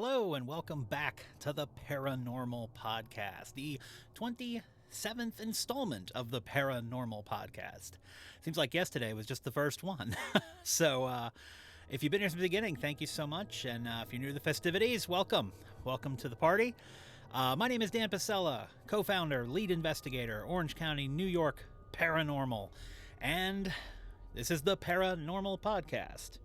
Hello and welcome back to the Paranormal Podcast, the 27th installment of the Paranormal Podcast. Seems like yesterday was just the first one. So if you've been here since the beginning, thank you so much. And if you're new to the festivities, welcome. Welcome to the party. My name is Dan Pasella, co-founder, lead investigator, Orange County, New York Paranormal. And this is the Paranormal Podcast.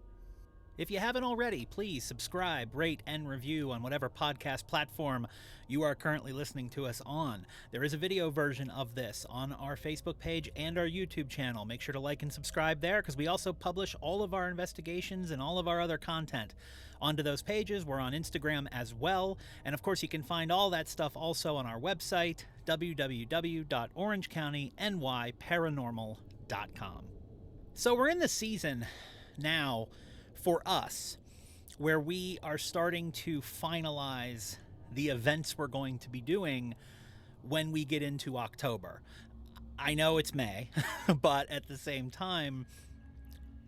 If you haven't already, please subscribe, rate, and review on whatever podcast platform you are currently listening to us on. There is a video version of this on our Facebook page and our YouTube channel. Make sure to like and subscribe there because we also publish all of our investigations and all of our other content onto those pages. We're on Instagram as well. And of course, you can find all that stuff also on our website, www.orangecountanynyparanormal.com. So we're in the season now for us, where we are starting to finalize the events we're going to be doing when we get into October. I know it's May, but at the same time,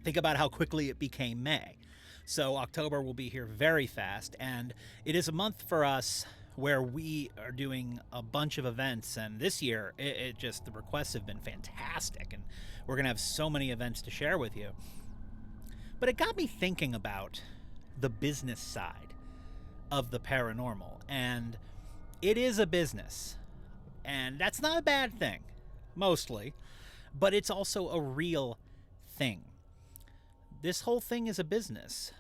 think about how quickly it became May. So October will be here very fast, and it is a month for us where we are doing a bunch of events, and this year, the requests have been fantastic, and we're going to have so many events to share with you. But it got me thinking about the business side of the paranormal, and it is a business, and that's not a bad thing, mostly, but it's also a real thing. This whole thing is a business.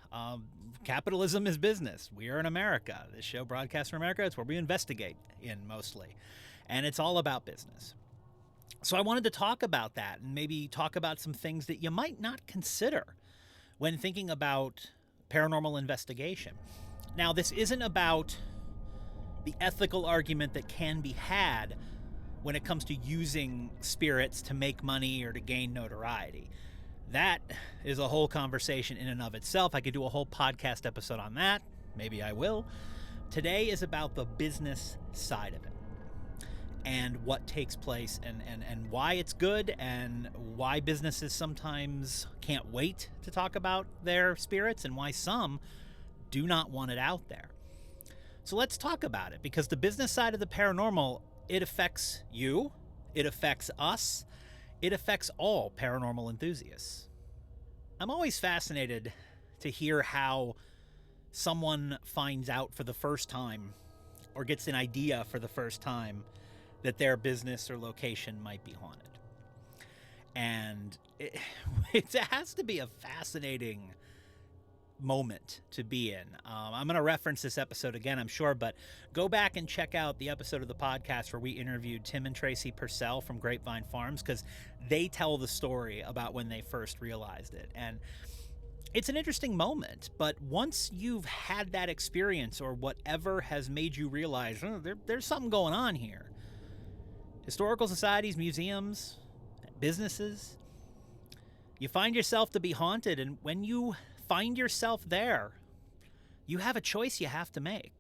Capitalism is business. We are in America. This show broadcasts from America. It's where we investigate in mostly, and it's all about business. So I wanted to talk about that and maybe talk about some things that you might not consider when thinking about paranormal investigation. Now, this isn't about the ethical argument that can be had when it comes to using spirits to make money or to gain notoriety. That is a whole conversation in and of itself. I could do a whole podcast episode on that. Maybe I will. Today is about the business side of it and what takes place and why it's good and why businesses sometimes can't wait to talk about their spirits and why some do not want it out there. So let's talk about it, because the business side of the paranormal, it affects you, it affects us, it affects all paranormal enthusiasts. I'm always fascinated to hear how someone finds out for the first time or gets an idea for the first time that their business or location might be haunted. And it has to be a fascinating moment to be in. I'm going to reference this episode again, I'm sure, but go back and check out the episode of the podcast where we interviewed Tim and Tracy Purcell from Grapevine Farms, because they tell the story about when they first realized it. And it's an interesting moment, but once you've had that experience or whatever has made you realize there's something going on here, historical societies, museums, businesses, you find yourself to be haunted, and when you find yourself there, you have a choice you have to make.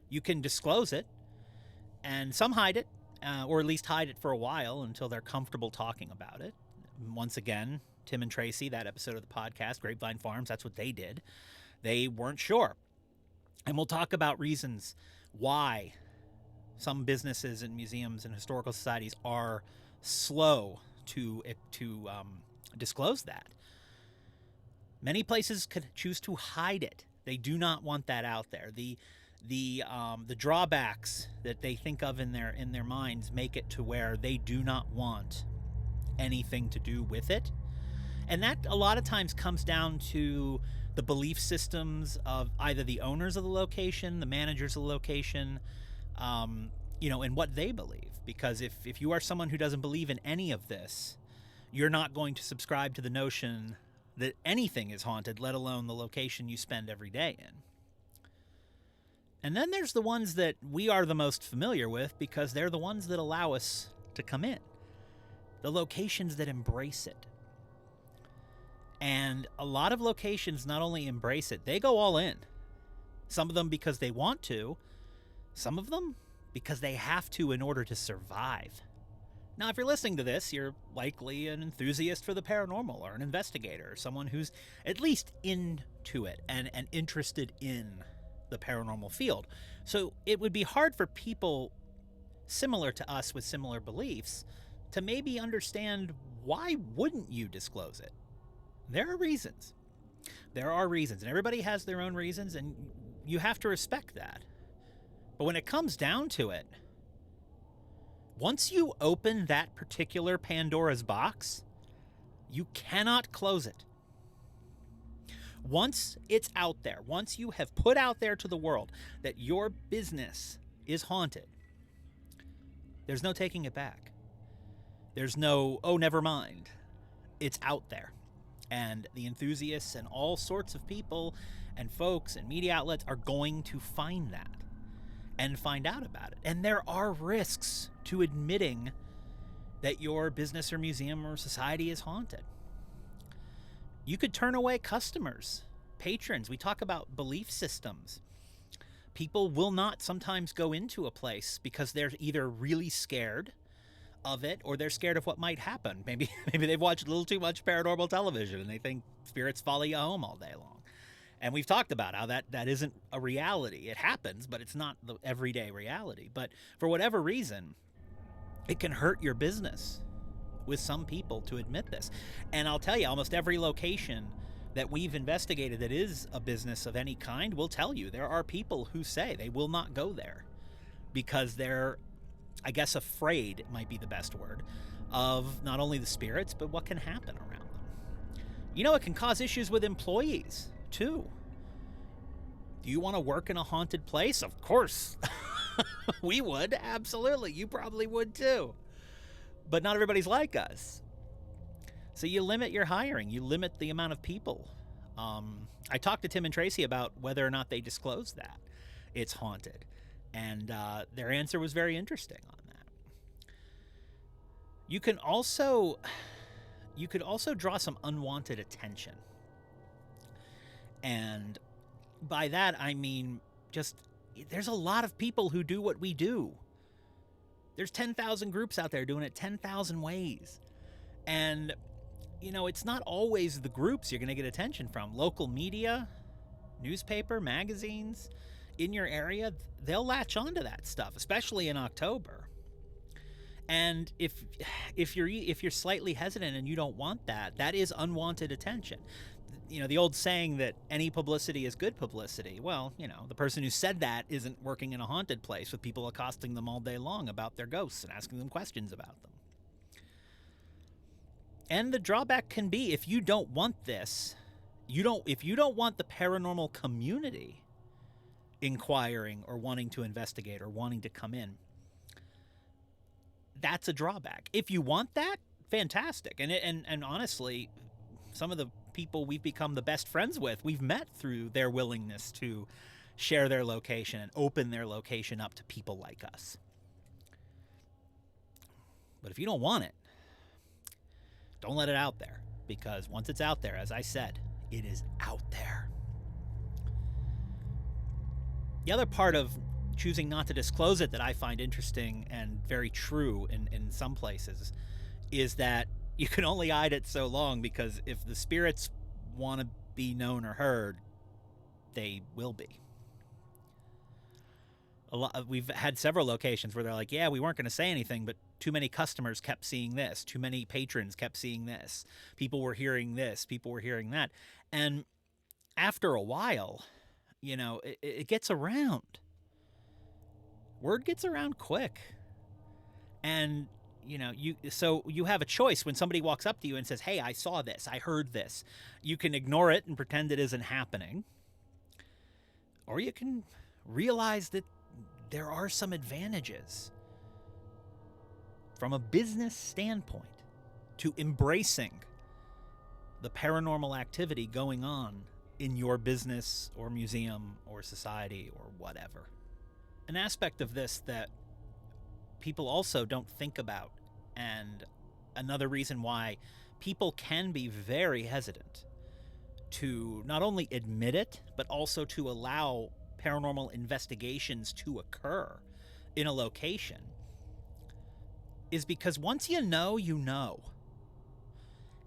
You can disclose it, and some hide it, or at least hide it for a while until they're comfortable talking about it. Once again, Tim and Tracy, that episode of the podcast, Grapevine Farms, that's what they did. They weren't sure. And we'll talk about reasons why some businesses and museums and historical societies are slow to disclose that. Many places could choose to hide it. They do not want that out there. The drawbacks that they think of in their minds make it to where they do not want anything to do with it. And that a lot of times comes down to the belief systems of either the owners of the location, the managers of the location, and what they believe. Because if you are someone who doesn't believe in any of this, you're not going to subscribe to the notion that anything is haunted, let alone the location you spend every day in. And then there's the ones that we are the most familiar with because they're the ones that allow us to come in. The locations that embrace it. And a lot of locations not only embrace it, they go all in. Some of them because they want to, some of them because they have to in order to survive. Now, if you're listening to this, you're likely an enthusiast for the paranormal or an investigator, or someone who's at least into it and interested in the paranormal field. So it would be hard for people similar to us with similar beliefs to maybe understand, why wouldn't you disclose it? There are reasons. There are reasons, and everybody has their own reasons, and you have to respect that. But when it comes down to it, once you open that particular Pandora's box, you cannot close it. Once it's out there, once you have put out there to the world that your business is haunted, there's no taking it back. There's no, oh, never mind. It's out there. And the enthusiasts and all sorts of people and folks and media outlets are going to find that and find out about it. And there are risks to admitting that your business or museum or society is haunted. You could turn away customers, patrons. We talk about belief systems. People will not sometimes go into a place because they're either really scared of it or they're scared of what might happen. Maybe they've watched a little too much paranormal television and they think spirits follow you home all day long. And we've talked about how that isn't a reality. It happens, but it's not the everyday reality. But for whatever reason, it can hurt your business with some people to admit this. And I'll tell you, almost every location that we've investigated that is a business of any kind will tell you there are people who say they will not go there because they're, I guess, afraid, it might be the best word, of not only the spirits, but what can happen around them. You know, it can cause issues with employees too. Do you want to work in a haunted place? Of course. We would, absolutely. You probably would too. But not everybody's like us. So you limit your hiring. You limit the amount of people. I talked to Tim and Tracy about whether or not they disclose that it's haunted. And their answer was very interesting on that. You could also draw some unwanted attention. And by that, I mean, just, there's a lot of people who do what we do. There's 10,000 groups out there doing it 10,000 ways. And, you know, it's not always the groups you're going to get attention from. Local media, newspaper, magazines in your area, they'll latch onto that stuff, especially in October. And if you're slightly hesitant and you don't want that, that is unwanted attention. You know, the old saying that any publicity is good publicity. Well, you know, the person who said that isn't working in a haunted place with people accosting them all day long about their ghosts and asking them questions about them. And the drawback can be, if you don't want this, if you don't want the paranormal community inquiring or wanting to investigate or wanting to come in, that's a drawback. If you want that, fantastic. And honestly, some of the people we've become the best friends with, we've met through their willingness to share their location and open their location up to people like us. But if you don't want it, don't let it out there, because once it's out there, as I said, it is out there. The other part of choosing not to disclose it that I find interesting and very true in some places is that you can only hide it so long, because if the spirits want to be known or heard, they will be. We've had several locations where they're like, yeah, we weren't going to say anything, but too many customers kept seeing this. Too many patrons kept seeing this. People were hearing this. People were hearing that. And after a while, you know, it gets around. Word gets around quick. And you know, so you have a choice when somebody walks up to you and says, hey, I saw this, I heard this. You can ignore it and pretend it isn't happening. Or you can realize that there are some advantages from a business standpoint to embracing the paranormal activity going on in your business or museum or society or whatever. An aspect of this that people also don't think about, and another reason why people can be very hesitant to not only admit it, but also to allow paranormal investigations to occur in a location, is because once you know, you know.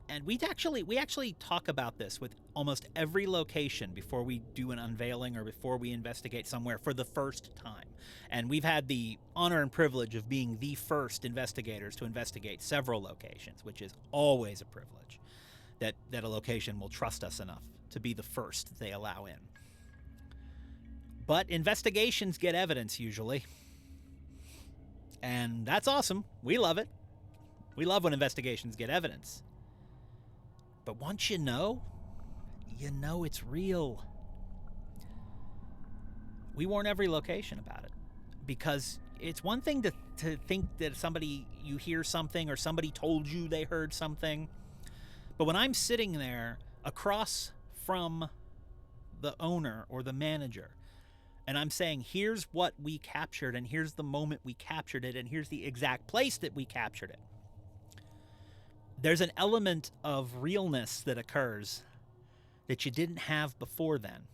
And we actually talk about this with almost every location before we do an unveiling or before we investigate somewhere for the first time. And we've had the honor and privilege of being the first investigators to investigate several locations, which is always a privilege that a location will trust us enough to be the first they allow in. But investigations get evidence usually. And that's awesome. We love it. We love when investigations get evidence. But once you know it's real. We warn every location about it. Because it's one thing to think that you hear something or somebody told you they heard something. But when I'm sitting there across from the owner or the manager, and I'm saying, here's what we captured, and here's the moment we captured it, and here's the exact place that we captured it, there's an element of realness that occurs that you didn't have before then.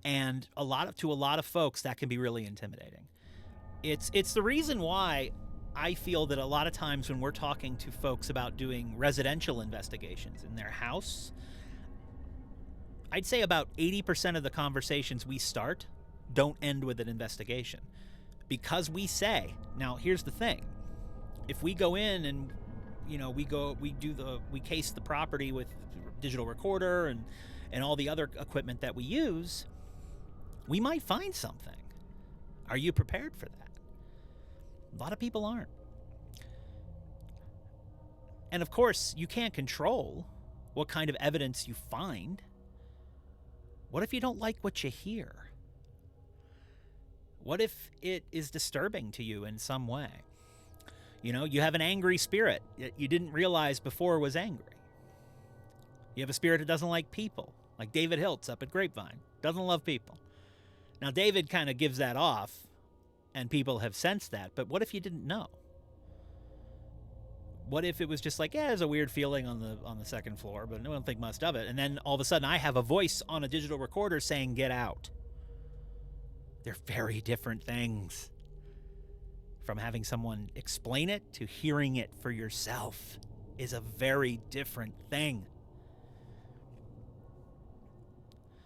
And to a lot of folks, that can be really intimidating. It's the reason why I feel that a lot of times when we're talking to folks about doing residential investigations in their house, I'd say about 80% of the conversations we start don't end with an investigation. Because we say, now here's the thing, if we go in and we case the property with digital recorder and all the other equipment that we use, we might find something. Are you prepared for that? A lot of people aren't. And of course, you can't control what kind of evidence you find. What if you don't like what you hear? What if it is disturbing to you in some way? You have an angry spirit that you didn't realize before was angry. You have a spirit that doesn't like people, like David Hiltz up at Grapevine. Doesn't love people. Now, David kind of gives that off, and people have sensed that, but what if you didn't know? What if it was just like, there's a weird feeling on the second floor, but I don't think much of it. And then all of a sudden I have a voice on a digital recorder saying, get out. They're very different things. From having someone explain it to hearing it for yourself is a very different thing.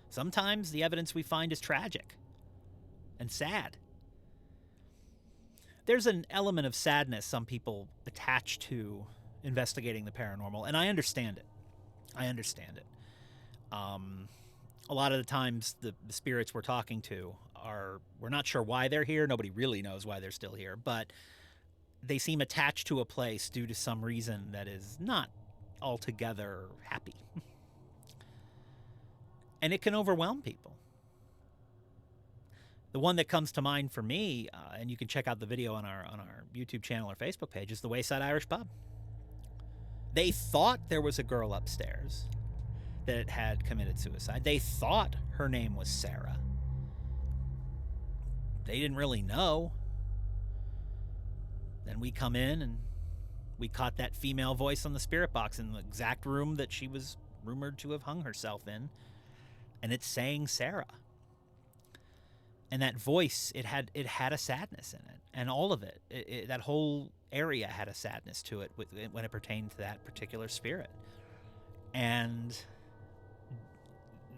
Sometimes the evidence we find is tragic and sad. There's an element of sadness some people attach to investigating the paranormal, and I understand it. A lot of the times the spirits we're talking to we're not sure why they're here. Nobody really knows why they're still here, but they seem attached to a place due to some reason that is not altogether happy. And it can overwhelm people. The one that comes to mind for me, and you can check out the video on our YouTube channel or Facebook page, is the Wayside Irish Pub. They thought there was a girl upstairs that had committed suicide. They thought her name was Sarah. They didn't really know. Then we come in and we caught that female voice on the spirit box in the exact room that she was rumored to have hung herself in. And it's saying Sarah. And that voice, it had a sadness in it. And all of it, that whole area had a sadness to it when it pertained to that particular spirit. And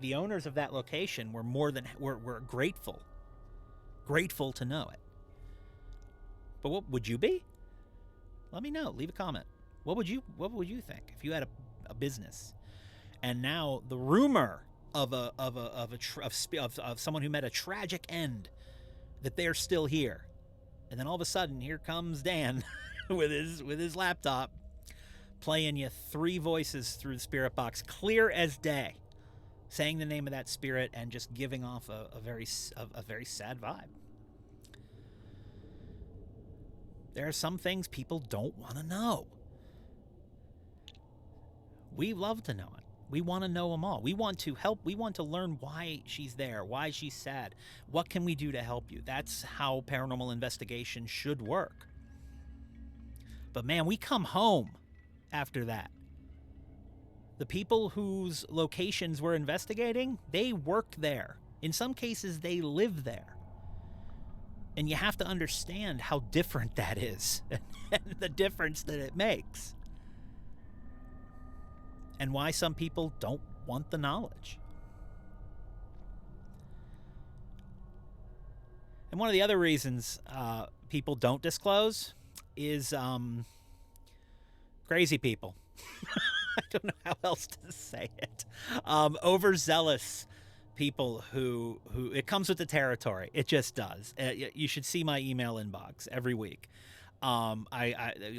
the owners of that location were grateful to know it. But what would you be? Let me know. Leave a comment. What would you think if you had a business, and now the rumor of someone who met a tragic end, that they're still here, and then all of a sudden here comes Dan with his laptop playing you 3 voices through the spirit box, clear as day, saying the name of that spirit and just giving off a very sad vibe. There are some things people don't want to know. We love to know it. We want to know them all. We want to help. We want to learn why she's there, why she's sad. What can we do to help you? That's how paranormal investigation should work. But man, we come home after that. The people whose locations we're investigating, they work there. In some cases, they live there. And you have to understand how different that is and the difference that it makes. And why some people don't want the knowledge. And one of the other reasons people don't disclose is crazy people. I don't know how else to say it. Overzealous people who it comes with the territory. It just does. You should see my email inbox every week.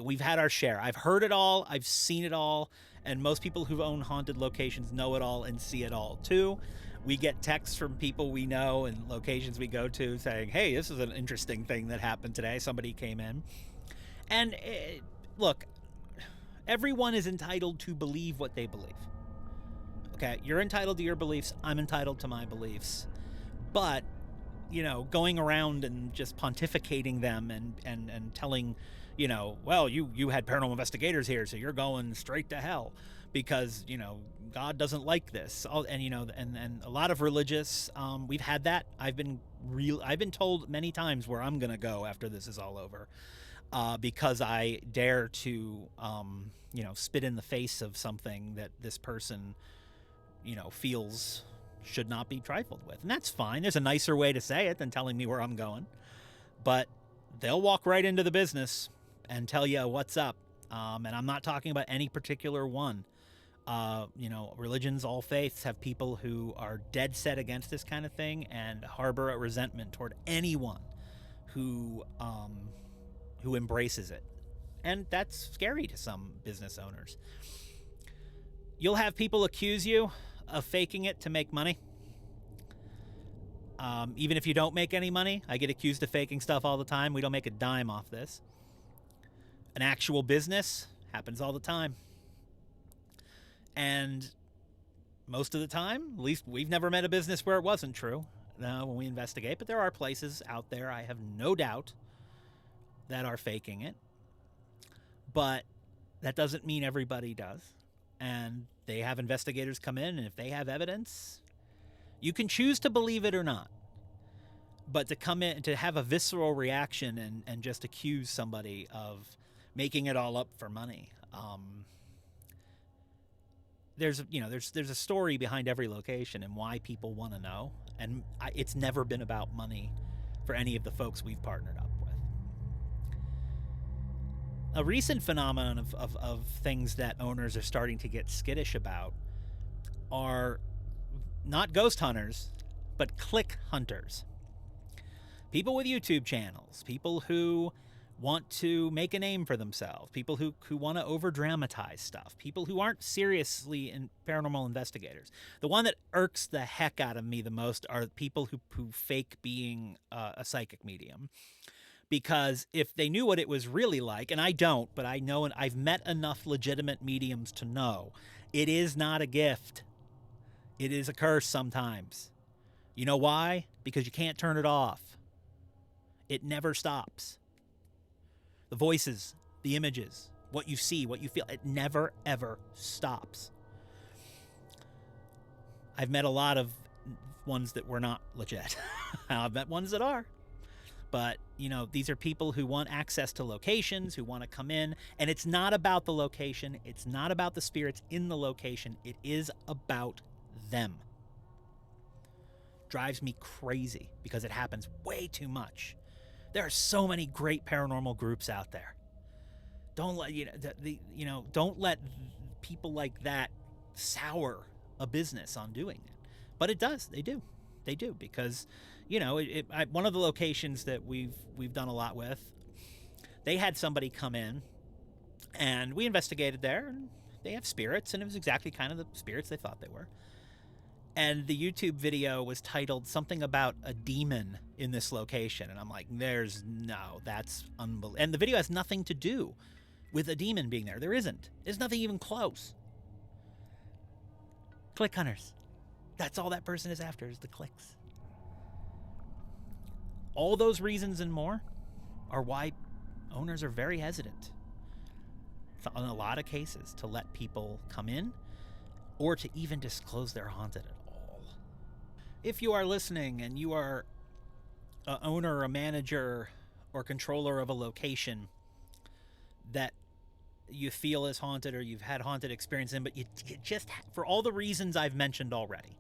We've had our share. I've heard it all. I've seen it all. And most people who own haunted locations know it all and see it all too. We get texts from people we know and locations we go to saying, hey, this is an interesting thing that happened today. Somebody came in. And look, everyone is entitled to believe what they believe. Okay, you're entitled to your beliefs. I'm entitled to my beliefs. But, going around and just pontificating them and telling, well, you had paranormal investigators here, so you're going straight to hell because, God doesn't like this. And a lot of religious, we've had that. I've been told many times where I'm going to go after this is all over. Because I dare to, spit in the face of something that this person, feels should not be trifled with. And that's fine. There's a nicer way to say it than telling me where I'm going. But they'll walk right into the business and tell you what's up. And I'm not talking about any particular one. Religions, all faiths have people who are dead set against this kind of thing and harbor a resentment toward anyone who embraces it. And that's scary to some business owners. You'll have people accuse you of faking it to make money. Even if you don't make any money, I get accused of faking stuff all the time. We don't make a dime off this. An actual business happens all the time. And most of the time, at least we've never met a business where it wasn't true when we investigate. But there are places out there, I have no doubt, that are faking it. But that doesn't mean everybody does. And they have investigators come in, and if they have evidence, you can choose to believe it or not. But to come in, to have a visceral reaction and just accuse somebody of making it all up for money, there's a story behind every location and why people want to know. And it's never been about money for any of the folks we've partnered up with. A recent phenomenon of things that owners are starting to get skittish about are not ghost hunters, but click hunters. People with YouTube channels, people who want to make a name for themselves, people who want to over-dramatize stuff, people who aren't seriously paranormal investigators. The one that irks the heck out of me the most are people who fake being a psychic medium. Because if they knew what it was really like, and I don't, but I know, and I've met enough legitimate mediums to know, it is not a gift. It is a curse sometimes. You know why? Because you can't turn it off. It never stops. The voices, the images, what you see, what you feel, it never, ever stops. I've met a lot of ones that were not legit. I've met ones that are. But, these are people who want access to locations, who want to come in. And it's not about the location. It's not about the spirits in the location. It is about them. Drives me crazy because it happens way too much. There are so many great paranormal groups out there. Don't let people like that sour a business on doing it. But it does. They do because one of the locations that we've done a lot with, they had somebody come in and we investigated there, and they have spirits, and it was exactly kind of the spirits they thought they were. And the YouTube video was titled something about a demon in this location. And I'm like, that's unbelievable. And the video has nothing to do with a demon being there. There isn't. There's nothing even close. Click hunters. That's all that person is after, is the clicks. All those reasons and more are why owners are very hesitant in a lot of cases to let people come in or to even disclose they're haunted at all. If you are listening and you are a owner, a manager, or controller of a location that you feel is haunted or you've had haunted experience in, but you just, for all the reasons I've mentioned already,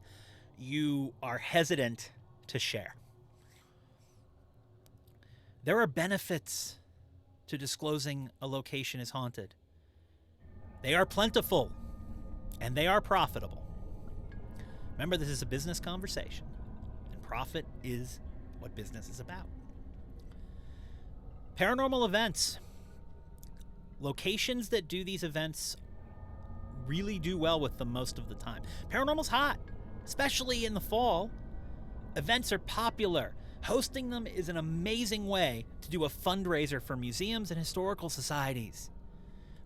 you are hesitant to share. There are benefits to disclosing a location is haunted. They are plentiful and they are profitable. Remember, this is a business conversation, and profit is what business is about. Paranormal events. Locations that do these events really do well with them most of the time. Paranormal's hot, especially in the fall. Events are popular. Hosting them is an amazing way to do a fundraiser for museums and historical societies.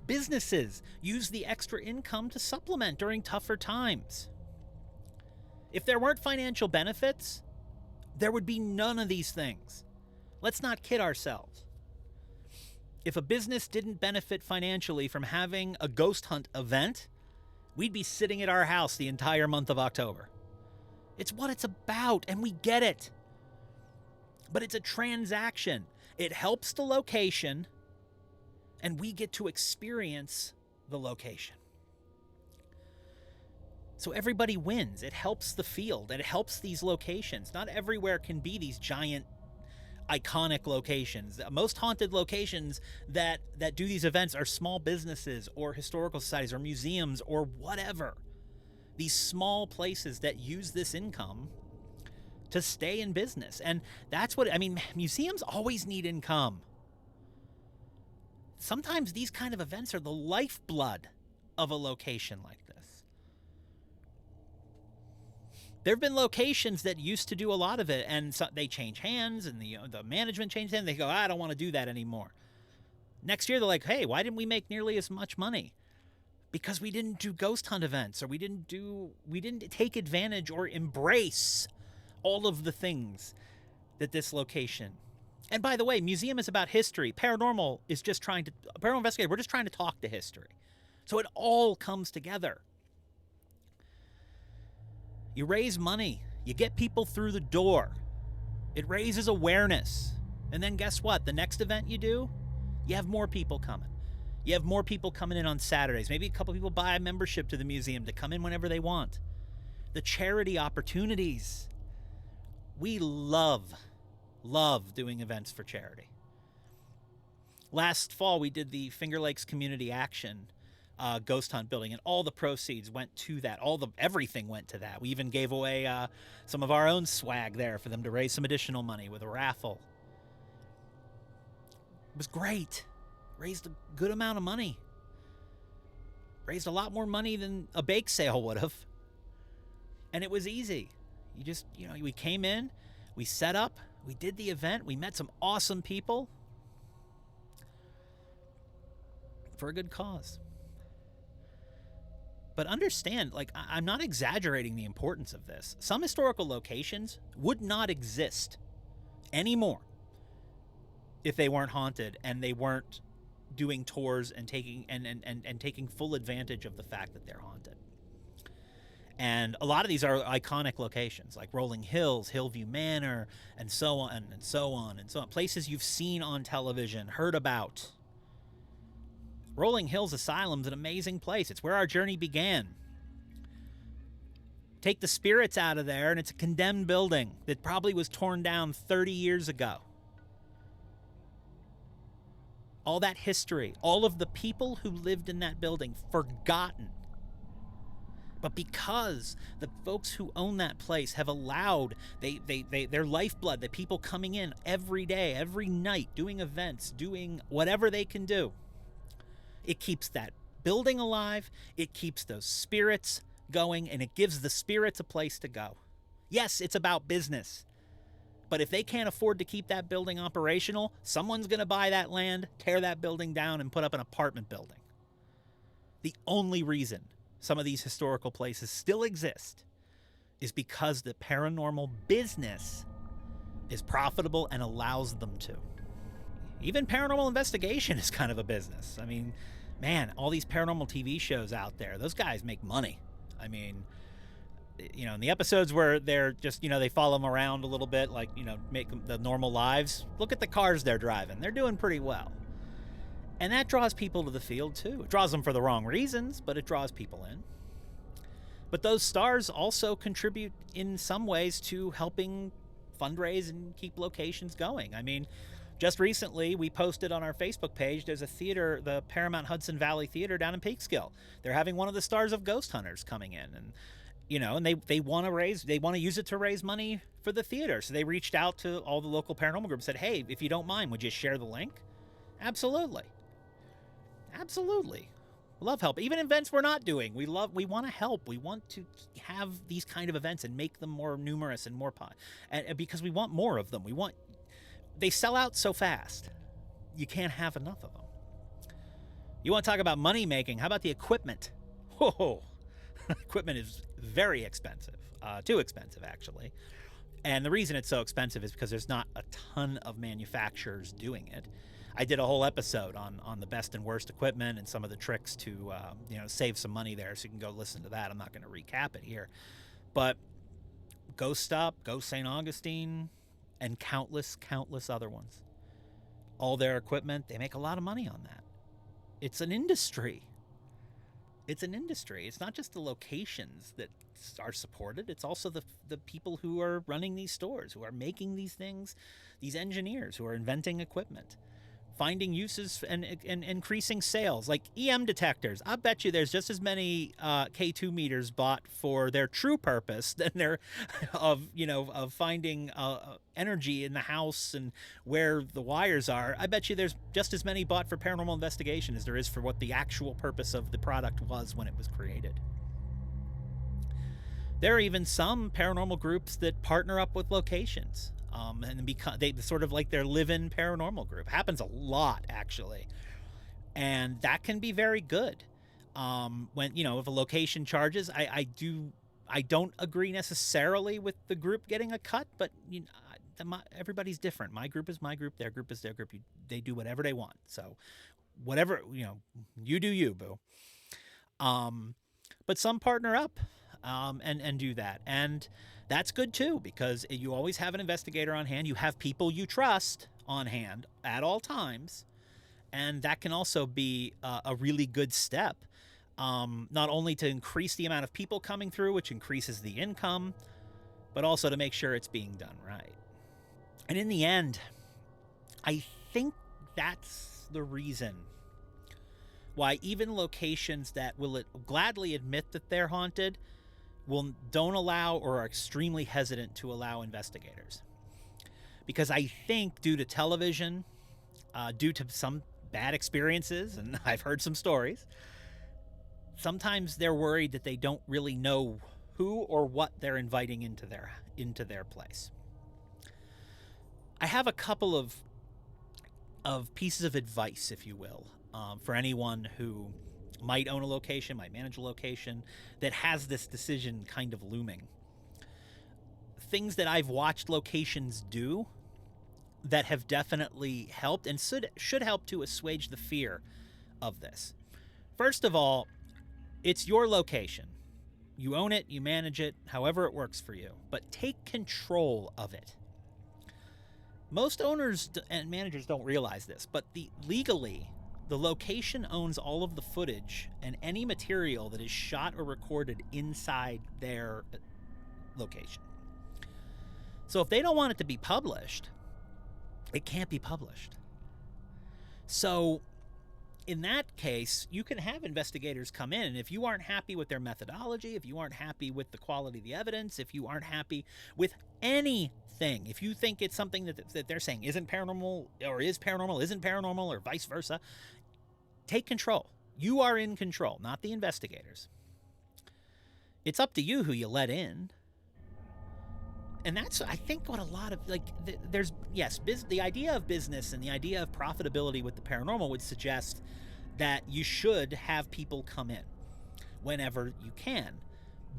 Businesses use the extra income to supplement during tougher times. If there weren't financial benefits, there would be none of these things. Let's not kid ourselves. If a business didn't benefit financially from having a ghost hunt event, we'd be sitting at our house the entire month of October. It's what it's about, and we get it. But it's a transaction. It helps the location, and we get to experience the location. So everybody wins. It helps the field, and it helps these locations. Not everywhere can be these giant, iconic locations. Most haunted locations that do these events are small businesses or historical societies or museums or whatever. These small places that use this income to stay in business. And that's what, I mean, museums always need income. Sometimes these kind of events are the lifeblood of a location like this. There have been locations that used to do a lot of it, and so they change hands, and the management changed hands. They go, I don't want to do that anymore. Next year, they're like, hey, why didn't we make nearly as much money? Because we didn't do ghost hunt events, or we didn't take advantage or embrace all of the things that this location. And by the way, museum is about history. Paranormal investigator, we're just trying to talk to history. So it all comes together. You raise money. You get people through the door. It raises awareness. And then guess what? The next event you do, you have more people coming. You have more people coming in on Saturdays. Maybe a couple people buy a membership to the museum to come in whenever they want. The charity opportunities. We love doing events for charity. Last fall, we did the Finger Lakes Community Action ghost hunt building, and all the proceeds went to that. Everything went to that. We even gave away some of our own swag there for them to raise some additional money with a raffle. It was great. Raised a good amount of money. Raised a lot more money than a bake sale would have. And it was easy. We came in, we set up, we did the event, we met some awesome people for a good cause. But understand, I'm not exaggerating the importance of this. Some historical locations would not exist anymore if they weren't haunted and they weren't doing tours and taking full advantage of the fact that they're haunted. And a lot of these are iconic locations, like Rolling Hills, Hillview Manor, and so on and so on and so on. Places you've seen on television, heard about. Rolling Hills Asylum's an amazing place. It's where our journey began. Take the spirits out of there, and it's a condemned building that probably was torn down 30 years ago. All that history, all of the people who lived in that building, forgotten. But because the folks who own that place have allowed their lifeblood, the people coming in every day, every night, doing events, doing whatever they can do, it keeps that building alive, it keeps those spirits going, and it gives the spirits a place to go. Yes, it's about business. But if they can't afford to keep that building operational, someone's going to buy that land, tear that building down, and put up an apartment building. The only reason some of these historical places still exist is because the paranormal business is profitable and allows them to. Even paranormal investigation is kind of a business. I mean, man, all these paranormal TV shows out there, those guys make money. I mean, in the episodes where they're just, they follow them around a little bit, like, make them the normal lives. Look at the cars they're driving. They're doing pretty well. And that draws people to the field too. It draws them for the wrong reasons, but it draws people in. But those stars also contribute in some ways to helping fundraise and keep locations going. I mean, just recently we posted on our Facebook page, there's a theater, the Paramount Hudson Valley Theater down in Peekskill. They're having one of the stars of Ghost Hunters coming in, and and they want to use it to raise money for the theater. So they reached out to all the local paranormal groups, said, "Hey, if you don't mind, would you share the link?" Absolutely. Absolutely. Love help. Even events we're not doing, we want to help. We want to have these kind of events and make them more numerous and more and because we want more of them. They sell out so fast. You can't have enough of them. You want to talk about money making? How about the equipment? Whoa. Equipment is very expensive. Too expensive, actually. And the reason it's so expensive is because there's not a ton of manufacturers doing it. I did a whole episode on the best and worst equipment and some of the tricks to save some money there, so you can go listen to that. I'm not going to recap it here. But Ghost Stop, Ghost St. Augustine, and countless other ones. All their equipment, they make a lot of money on that. It's an industry. It's an industry. It's not just the locations that are supported. It's also the people who are running these stores, who are making these things, these engineers who are inventing equipment, finding uses and increasing sales, like EM detectors. I bet you there's just as many K2 meters bought for their true purpose than there of finding energy in the house and where the wires are. I bet you there's just as many bought for paranormal investigation as there is for what the actual purpose of the product was when it was created. There are even some paranormal groups that partner up with locations. And they sort of like their live-in paranormal group. Happens a lot, actually, and that can be very good. When if a location charges, I don't agree necessarily with the group getting a cut, but everybody's different. My group is my group. Their group is their group. They do whatever they want. So, whatever you do, you boo. But some partner up, and do that, and that's good too, because you always have an investigator on hand. You have people you trust on hand at all times, and that can also be a really good step, not only to increase the amount of people coming through, which increases the income, but also to make sure it's being done right. And in the end, I think that's the reason why even locations that will gladly admit that they're haunted don't allow or are extremely hesitant to allow investigators. Because I think due to television, due to some bad experiences, and I've heard some stories, sometimes they're worried that they don't really know who or what they're inviting into their place. I have a couple of pieces of advice, if you will, for anyone who might own a location, might manage a location, that has this decision kind of looming. Things that I've watched locations do that have definitely helped and should help to assuage the fear of this. First of all, it's your location. You own it, you manage it, however it works for you, but take control of it. Most owners and managers don't realize this, but legally, the location owns all of the footage and any material that is shot or recorded inside their location. So if they don't want it to be published, it can't be published. So in that case, you can have investigators come in, and if you aren't happy with their methodology, if you aren't happy with the quality of the evidence, if you aren't happy with anything, if you think it's something that they're saying isn't paranormal, or is paranormal, isn't paranormal, or vice versa, take control. You are in control, not the investigators. It's up to you who you let in. And that's, I think, what a lot of, the idea of business and the idea of profitability with the paranormal would suggest that you should have people come in whenever you can.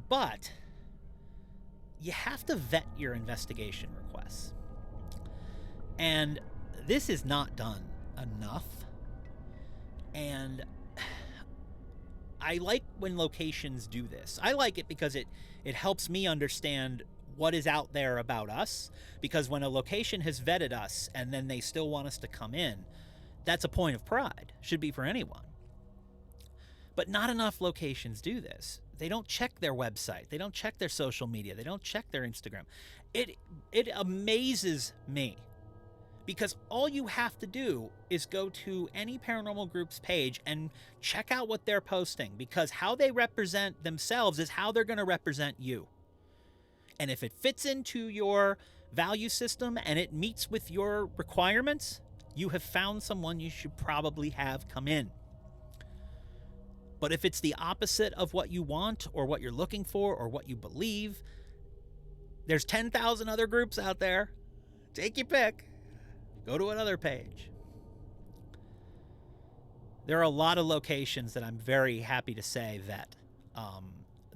But you have to vet your investigation requests. And this is not done enough. And I like when locations do this. I like it because it helps me understand what is out there about us, because when a location has vetted us and then they still want us to come in, that's a point of pride. Should be for anyone. But not enough locations do this. They don't check their website. They don't check their social media. They don't check their Instagram. It amazes me, because all you have to do is go to any paranormal group's page and check out what they're posting, because how they represent themselves is how they're going to represent you. And if it fits into your value system and it meets with your requirements, you have found someone you should probably have come in. But if it's the opposite of what you want or what you're looking for or what you believe, there's 10,000 other groups out there. Take your pick. Go to another page. There are a lot of locations that I'm very happy to say that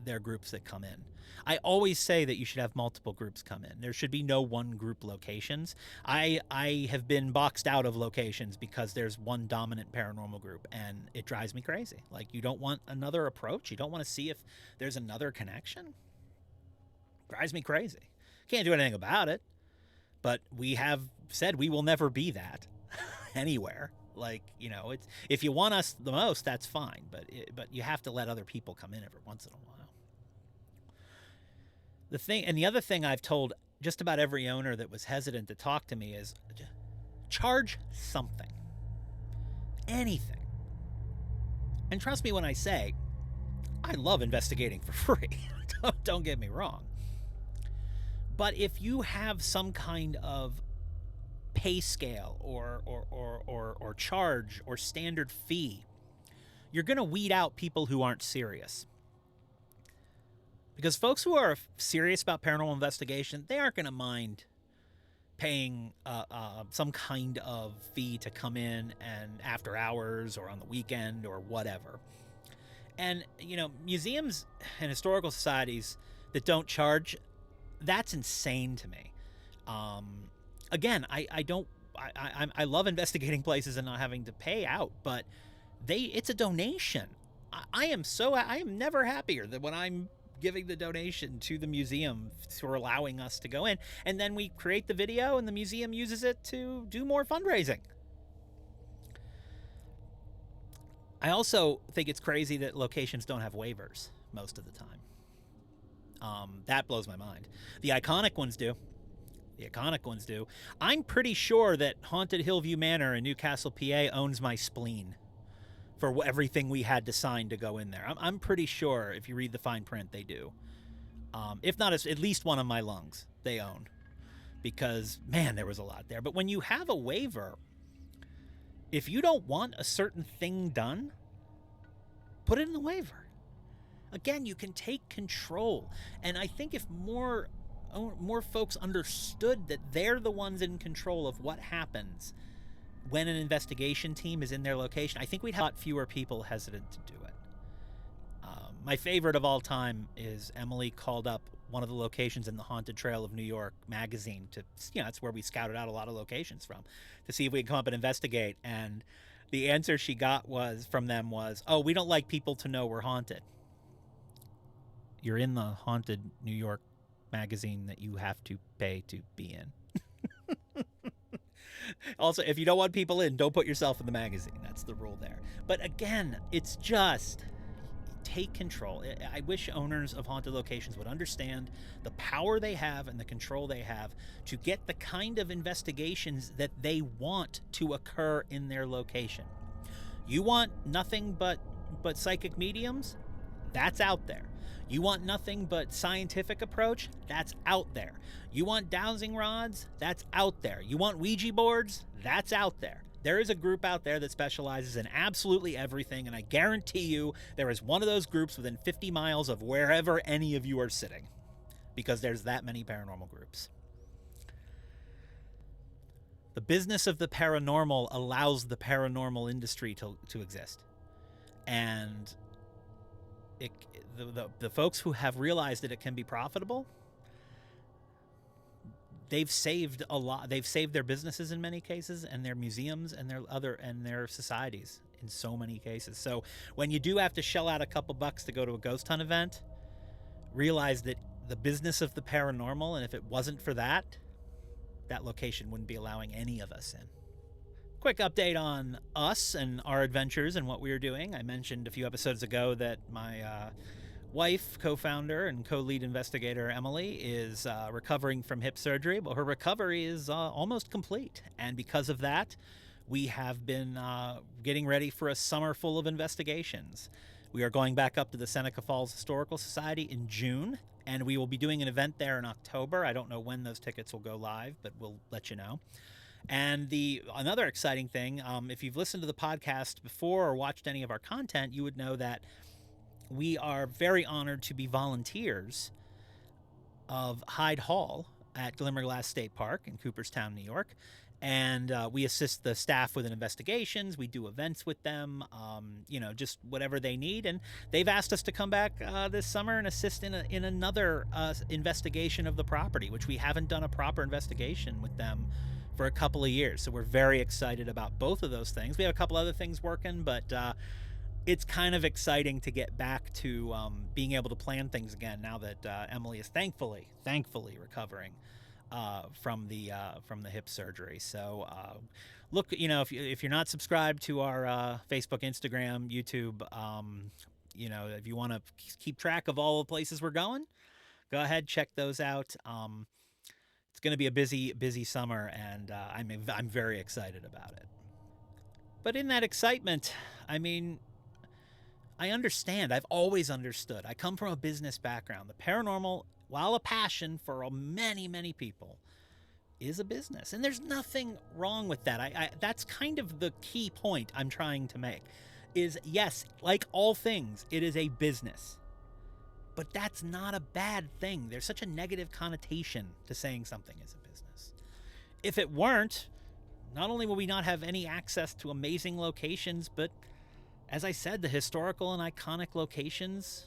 they're groups that come in. I always say that you should have multiple groups come in. There should be no one group locations. I have been boxed out of locations because there's one dominant paranormal group, and it drives me crazy. Like, you don't want another approach? You don't want to see if there's another connection? Drives me crazy. Can't do anything about it, but we have said we will never be that anywhere. Like, you know, it's, if you want us the most, that's fine, but you have to let other people come in every once in a while. The other thing I've told just about every owner that was hesitant to talk to me is charge something. Anything. And trust me when I say, I love investigating for free. Don't get me wrong. But if you have some kind of pay scale or charge or standard fee, you're going to weed out people who aren't serious. Because folks who are serious about paranormal investigation, they aren't going to mind paying some kind of fee to come in and after hours or on the weekend or whatever. And, you know, museums and historical societies that don't charge, that's insane to me. Again, I love investigating places and not having to pay out, but it's a donation. I am never happier than when I'm giving the donation to the museum for allowing us to go in, and then we create the video and the museum uses it to do more fundraising. I also think it's crazy that locations don't have waivers most of the time. That blows my mind. The iconic ones do. I'm pretty sure that Haunted Hillview Manor in Newcastle, PA owns my spleen for everything we had to sign to go in there. I'm pretty sure if you read the fine print, they do. If not, at least one of my lungs they own, because, man, there was a lot there. But when you have a waiver, if you don't want a certain thing done, put it in the waiver. Again, you can take control. And I think if more folks understood that they're the ones in control of what happens when an investigation team is in their location, I think we'd have a lot fewer people hesitant to do it. My favorite of all time is Emily called up one of the locations in the Haunted Trail of New York magazine to, you know, that's where we scouted out a lot of locations from, to see if we could come up and investigate. And the answer she got from them was, oh, we don't like people to know we're haunted. You're in the Haunted New York magazine that you have to pay to be in. Also, if you don't want people in, don't put yourself in the magazine. That's the rule there. But again, it's just take control. I wish owners of haunted locations would understand the power they have and the control they have to get the kind of investigations that they want to occur in their location. You want nothing but psychic mediums? That's out there. You want nothing but scientific approach? That's out there. You want dowsing rods? That's out there. You want Ouija boards? That's out there. There is a group out there that specializes in absolutely everything, and I guarantee you there is one of those groups within 50 miles of wherever any of you are sitting, because there's that many paranormal groups. The business of the paranormal allows the paranormal industry to exist. And the folks who have realized that it can be profitable, they've saved a lot. They've saved their businesses in many cases, and their museums and their societies in so many cases. So when you do have to shell out a couple bucks to go to a ghost hunt event, realize that the business of the paranormal, and if it wasn't for that, that location wouldn't be allowing any of us in. Quick update on us and our adventures and what we are doing. I mentioned a few episodes ago that my wife, co-founder and co-lead investigator Emily is recovering from hip surgery, but her recovery is almost complete. And because of that, we have been getting ready for a summer full of investigations. We are going back up to the Seneca Falls Historical Society in June, and we will be doing an event there in October. I don't know when those tickets will go live, but we'll let you know. And another exciting thing, if you've listened to the podcast before or watched any of our content, you would know that we are very honored to be volunteers of Hyde Hall at Glimmerglass State Park in Cooperstown, New York. And we assist the staff with investigations. We do events with them, just whatever they need. And they've asked us to come back this summer and assist in another investigation of the property, which we haven't done a proper investigation with them for a couple of years. So we're very excited about both of those things. We have a couple other things working, but it's kind of exciting to get back to being able to plan things again now that Emily is thankfully recovering from the hip surgery. So look, if you're not subscribed to our Facebook, Instagram, YouTube, if you want to keep track of all the places we're going, go ahead, check those out. It's going to be a busy summer, and I'm very excited about it. But in that excitement, I mean, I understand. I've always understood. I come from a business background. The paranormal, while a passion for many, many people, is a business. And there's nothing wrong with that. That's kind of the key point I'm trying to make is, yes, like all things, it is a business. But that's not a bad thing. There's such a negative connotation to saying something is a business. If it weren't, not only will we not have any access to amazing locations, but as I said, the historical and iconic locations,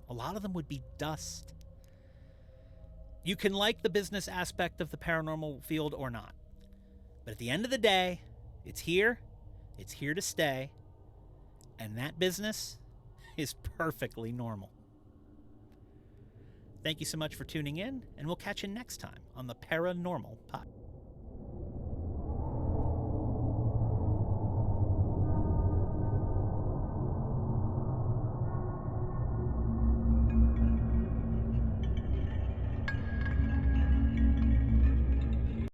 a lot of them would be dust. You can like the business aspect of the paranormal field or not. But at the end of the day, it's here to stay, and that business is perfectly normal. Thank you so much for tuning in, and we'll catch you next time on the Paranormal Pod.